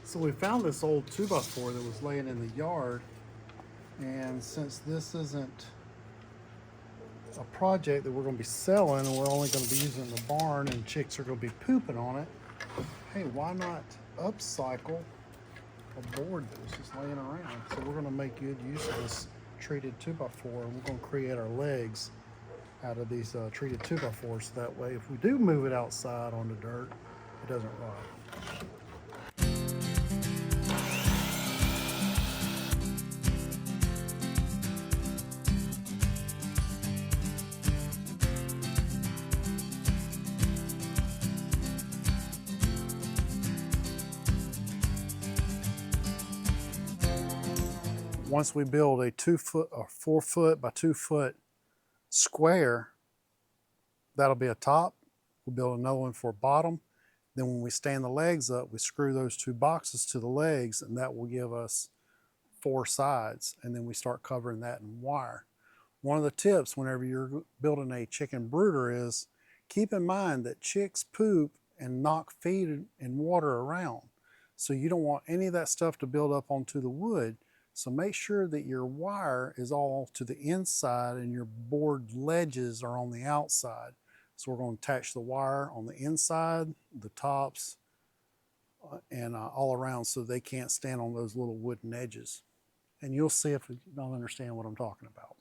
So we found this old 2x4 that was laying in the yard, and since this isn't a project that we're going to be selling and we're only going to be using it in the barn and chicks are going to be pooping on it, hey, why not upcycle a board that was just laying around? So we're going to make good use of this treated 2x4, and we're going to create our legs out of these treated 2x4s, so that way if we do move it outside on the dirt, it doesn't rot. Once we build a 2 foot or 4 foot by 2 foot square, that'll be a top. We'll build another one for a bottom. Then when we stand the legs up, we screw those 2 boxes to the legs, and that will give us 4 sides. And then we start covering that in wire. One of the tips whenever you're building a chicken brooder is keep in mind that chicks poop and knock feed and water around. So you don't want any of that stuff to build up onto the wood. So make sure that your wire is all to the inside and your board ledges are on the outside. So we're going to attach the wire on the inside, the tops, and all around so they can't stand on those little wooden edges. And you'll see if you don't understand what I'm talking about.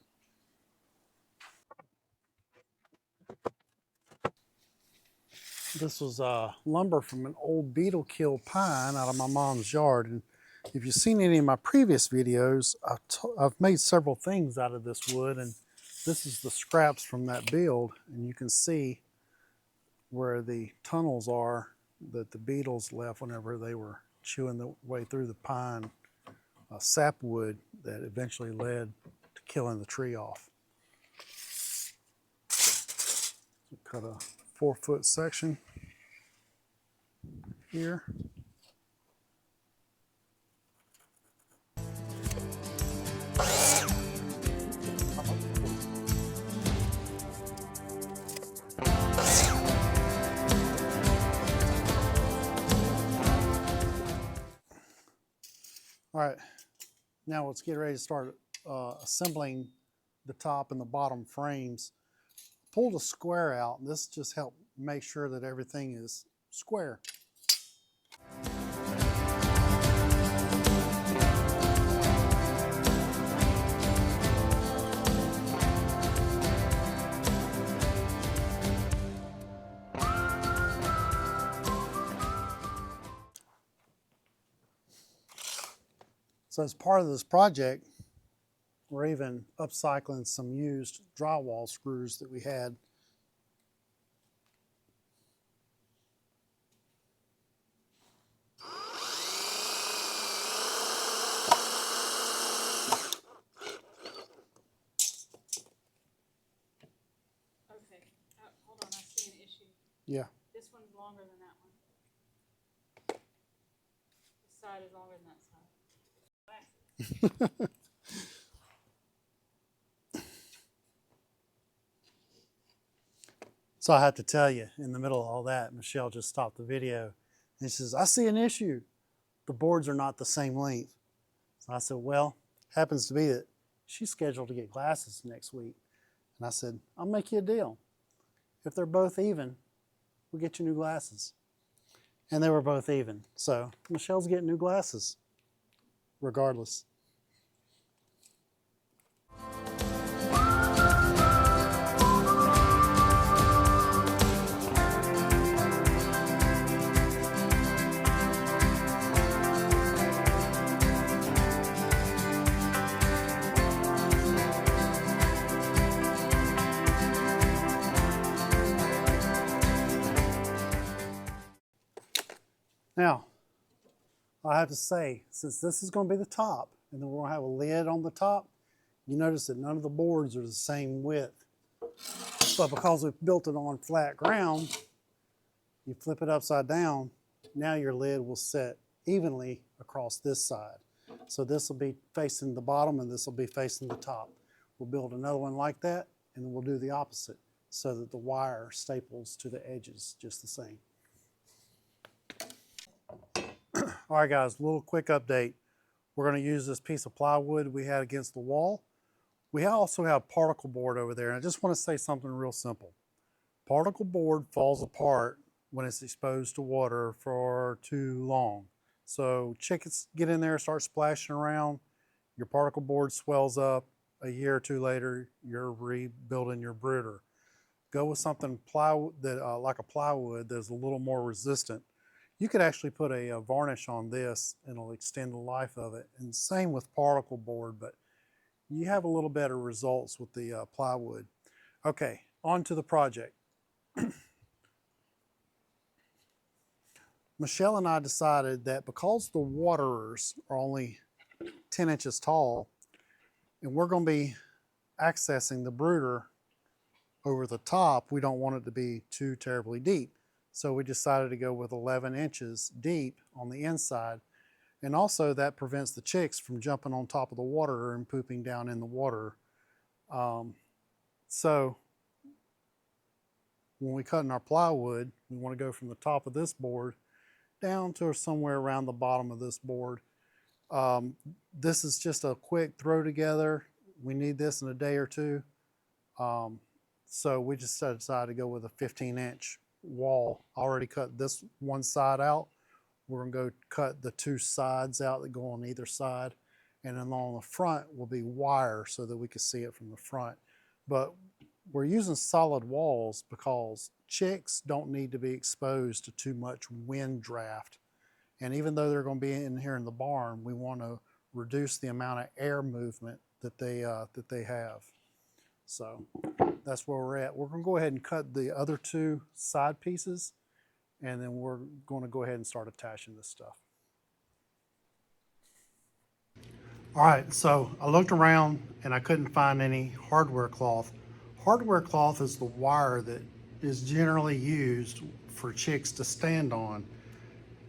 This was lumber from an old beetle kill pine out of my mom's yard. And if you've seen any of my previous videos, I've made several things out of this wood, and this is the scraps from that build, and you can see where the tunnels are that the beetles left whenever they were chewing the way through the pine sapwood that eventually led to killing the tree off. So cut a 4 foot section here. All right, now let's get ready to start assembling the top and the bottom frames. Pull the square out, and this just helps make sure that everything is square. So as part of this project, we're even upcycling some used drywall screws that we had. Okay, hold on, I see an issue. Yeah. This one's longer than that one. This side is longer than that side. So I have to tell you, in the middle of all that, Michelle just stopped the video and she says, I see an issue. The boards are not the same length. So I said, well, happens to be that she's scheduled to get glasses next week. And I said, I'll make you a deal. If they're both even, we'll get you new glasses. And they were both even. So Michelle's getting new glasses, regardless. Now, I have to say, since this is going to be the top, and then we're going to have a lid on the top, you notice that none of the boards are the same width. But because we've built it on flat ground, you flip it upside down, now your lid will set evenly across this side. So this will be facing the bottom and this will be facing the top. we'll build another one like that, and then we'll do the opposite so that the wire staples to the edges just the same. All right, guys, a little quick update. We're going to use this piece of plywood we had against the wall. We also have particle board over there, and I just want to say something real simple. Particle board falls apart when it's exposed to water for too long. So chickens get in there, start splashing around, your particle board swells up, a year or two later, you're rebuilding your brooder. Go with something plywood that, like a plywood that's a little more resistant. You could actually put a varnish on this and it'll extend the life of it. And same with particle board, but you have a little better results with the plywood. Okay, on to the project. Michelle and I decided that because the waterers are only 10 inches tall, and we're going to be accessing the brooder over the top, we don't want it to be too terribly deep. So we decided to go with 11 inches deep on the inside. And also that prevents the chicks from jumping on top of the water and pooping down in the water. So when we cut in our plywood, we want to go from the top of this board down to somewhere around the bottom of this board. This is just a quick throw together. We need this in a day or two. So we just decided to go with a 15-inch wall. I already cut this one side out. We're going to go cut the two sides out that go on either side. And then on the front will be wire so that we can see it from the front. But we're using solid walls because chicks don't need to be exposed to too much wind draft. And even though they're going to be in here in the barn, we want to reduce the amount of air movement that they have. So that's where we're at. We're going to go ahead and cut the other two side pieces, and then we're going to go ahead and start attaching this stuff. All right, so I looked around and I couldn't find any hardware cloth. Hardware cloth is the wire that is generally used for chicks to stand on.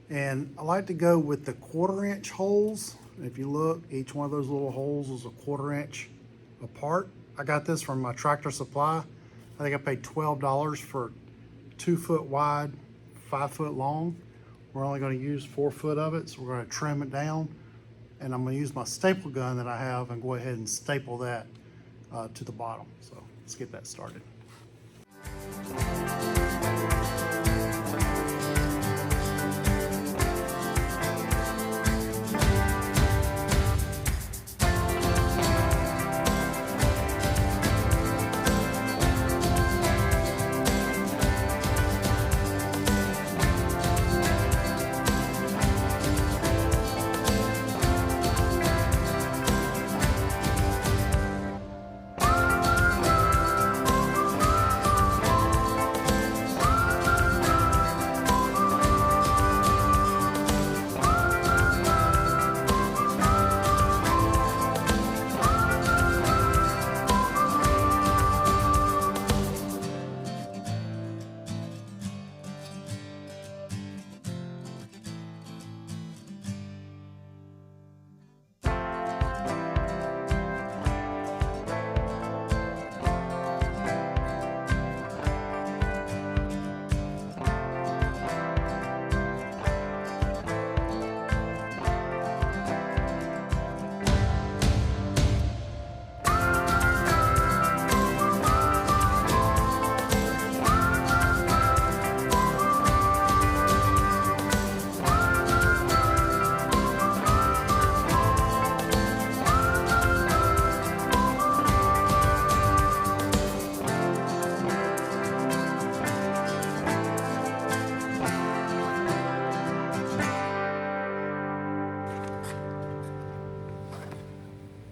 And I like to go with the 1/4 inch holes. If you look, each one of those little holes is a 1/4 inch apart. I got this from my Tractor Supply. I think I paid $12 for 2 foot wide, 5 foot long. We're only going to use 4 foot of it, so we're going to trim it down. And I'm going to use my staple gun that I have and go ahead and staple that to the bottom. So let's get that started.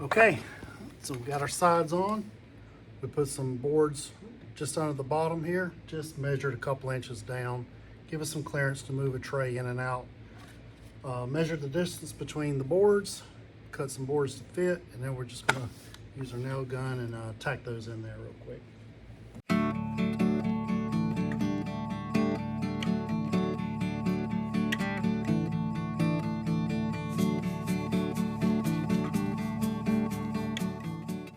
Okay, so we got our sides on. We put some boards just under the bottom here, just measured a couple inches down. Give us some clearance to move a tray in and out. Measure the distance between the boards, cut some boards to fit, and then we're just gonna use our nail gun and tack those in there real quick.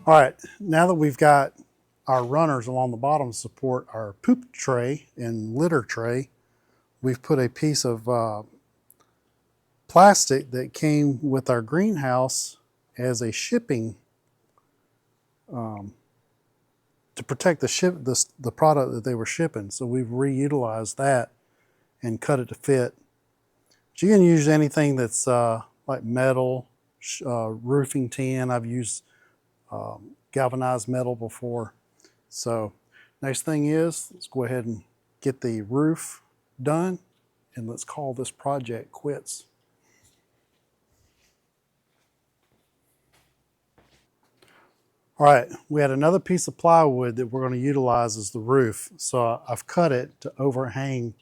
All right, now that we've got our runners along the bottom to support our poop tray and litter tray, we've put a piece of plastic that came with our greenhouse as a shipping to protect the product that they were shipping. So we've reutilized that and cut it to fit. But you can use anything that's like metal, roofing tin. I've used galvanized metal before. So next thing is, let's go ahead and get the roof done, and let's call this project quits. All right, we had another piece of plywood that we're going to utilize as the roof. So I've cut it to overhang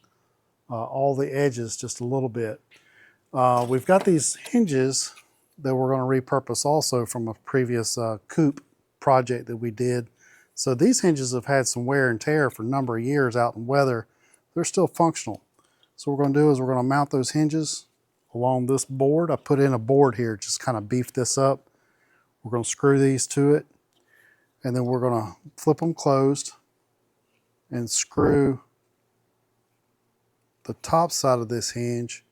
all the edges just a little bit. We've got these hinges that we're going to repurpose also from a previous coop project that we did. So these hinges have had some wear and tear for a number of years out in weather. They're still functional. So what we're going to do is we're going to mount those hinges along this board. I put in a board here, just kind of beef this up. We're going to screw these to it, and then we're going to flip them closed and screw the top side of this hinge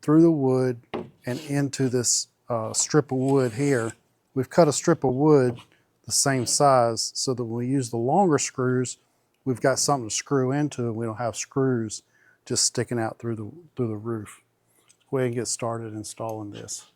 through the wood and into this strip of wood here. We've cut a strip of wood the same size so that when we use the longer screws, we've got something to screw into and we don't have screws just sticking out through the roof. Let's go ahead and get started installing this.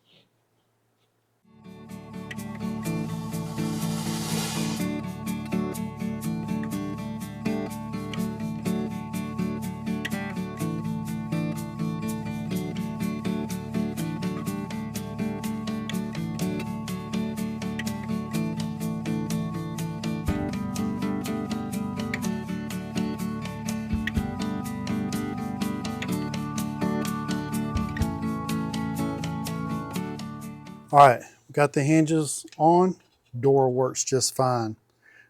All right, we got the hinges on. Door works just fine.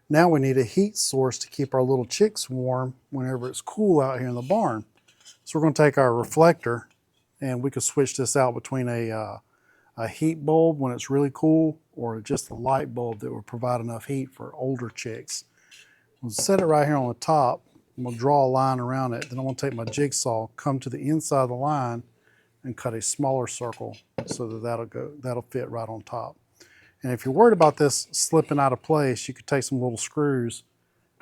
Now we need a heat source to keep our little chicks warm whenever it's cool out here in the barn. So we're going to take our reflector, and we could switch this out between a heat bulb when it's really cool, or just a light bulb that will provide enough heat for older chicks. We'll set it right here on the top. I'm going to draw a line around it. Then I'm going to take my jigsaw, come to the inside of the line, and cut a smaller circle so that that'll fit right on top. And if you're worried about this slipping out of place, you could take some little screws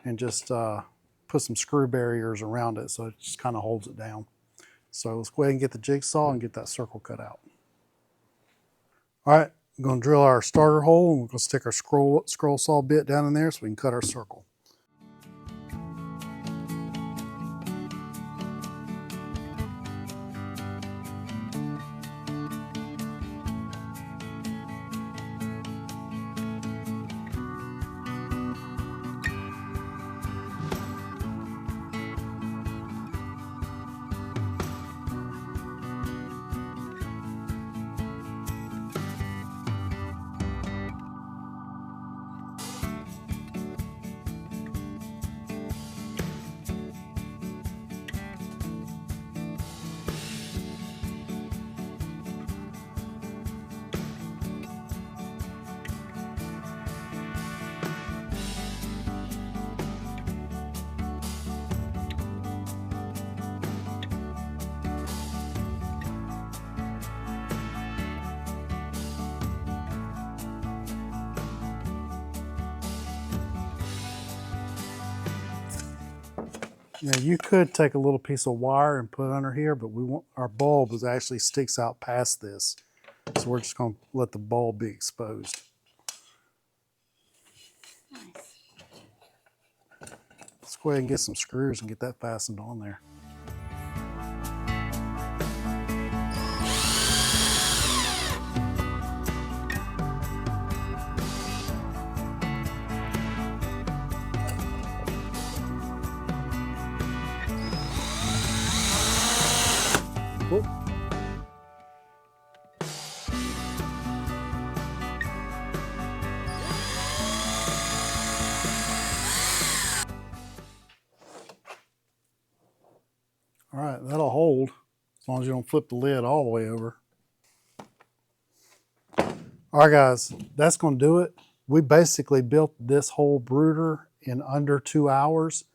and just put some screw barriers around it so it just kind of holds it down. So let's go ahead and get the jigsaw and get that circle cut out. All right, I'm going to drill our starter hole, and we're going to stick our scroll saw bit down in there so we can cut our circle. Now you could take a little piece of wire and put it under here, but our bulb actually sticks out past this. So we're just going to let the bulb be exposed. Nice. Let's go ahead and get some screws and get that fastened on there. Whoop. All right, that'll hold as long as you don't flip the lid all the way over. All right, guys, that's going to do it. We basically built this whole brooder in under 2 hours.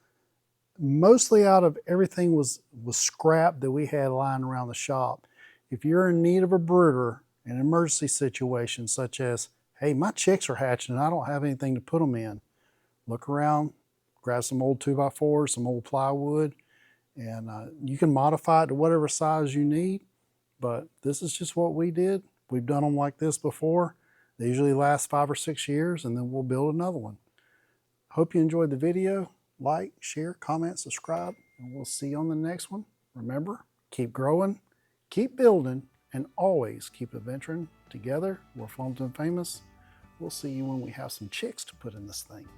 Mostly out of everything was scrap that we had lying around the shop. If you're in need of a brooder in an emergency situation, such as, hey, my chicks are hatching and I don't have anything to put them in, look around, grab some old 2x4s, some old plywood, and you can modify it to whatever size you need. But this is just what we did. We've done them like this before. They usually last 5 or 6 years, and then we'll build another one. Hope you enjoyed the video. Like, share, comment, subscribe, and we'll see you on the next one. Remember, keep growing, keep building, and always keep adventuring together. We're Fulton Famous. We'll see you when we have some chicks to put in this thing.